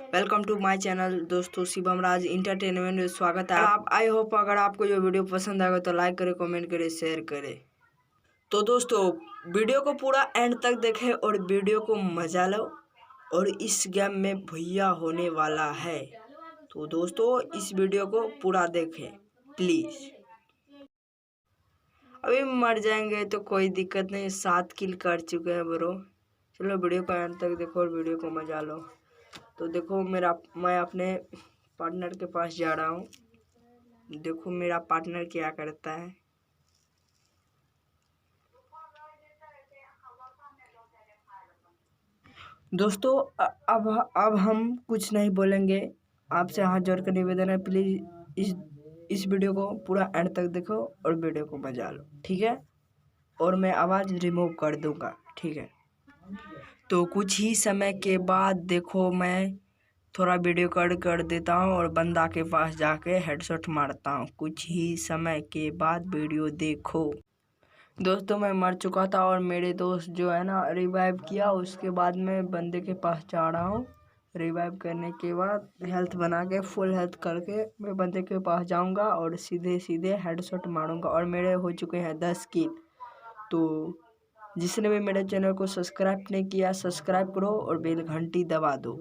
Welcome to my channel दोस्तों, शिवम राज entertainment में स्वागत है। आप आई होप अगर आपको जो वीडियो पसंद आएगा तो लाइक करें, कमेंट करें, शेयर करें। तो दोस्तों वीडियो को पूरा एंड तक देखें और वीडियो को मजा लो। और इस गेम में भैया होने वाला है, तो दोस्तों इस वीडियो को पूरा देखें प्लीज। अभी मर जाएंगे तो कोई दिक्कत नहीं, 7 किल कर चुके हैं ब्रो। चलो वीडियो को एंड तक देखो और वीडियो को मजा लो। तो देखो मैं अपने पार्टनर के पास जा रहा हूँ। देखो मेरा पार्टनर क्या करता है। दोस्तों अब हम कुछ नहीं बोलेंगे, आपसे हाथ जोड़ कर निवेदन है, प्लीज इस वीडियो को पूरा एंड तक देखो और वीडियो को मजा लो, ठीक है। और मैं आवाज़ रिमूव कर दूंगा, ठीक है। तो कुछ ही समय के बाद देखो मैं थोड़ा वीडियो कट कर देता हूँ और बंदा के पास जाके हेडशॉट मारता हूँ। कुछ ही समय के बाद वीडियो देखो। दोस्तों मैं मर चुका था और मेरे दोस्त जो है ना रिवाइव किया। उसके बाद मैं बंदे के पास जा रहा हूँ। रिवाइव करने के बाद हेल्थ बना के फुल हेल्थ करके मैं बंदे के पास जाऊँगा और सीधे सीधे हेडशॉट मारूँगा। और मेरे हो चुके हैं 10 किल। तो जिसने भी मेरे चैनल को सब्सक्राइब नहीं किया सब्सक्राइब करो और बेल घंटी दबा दो।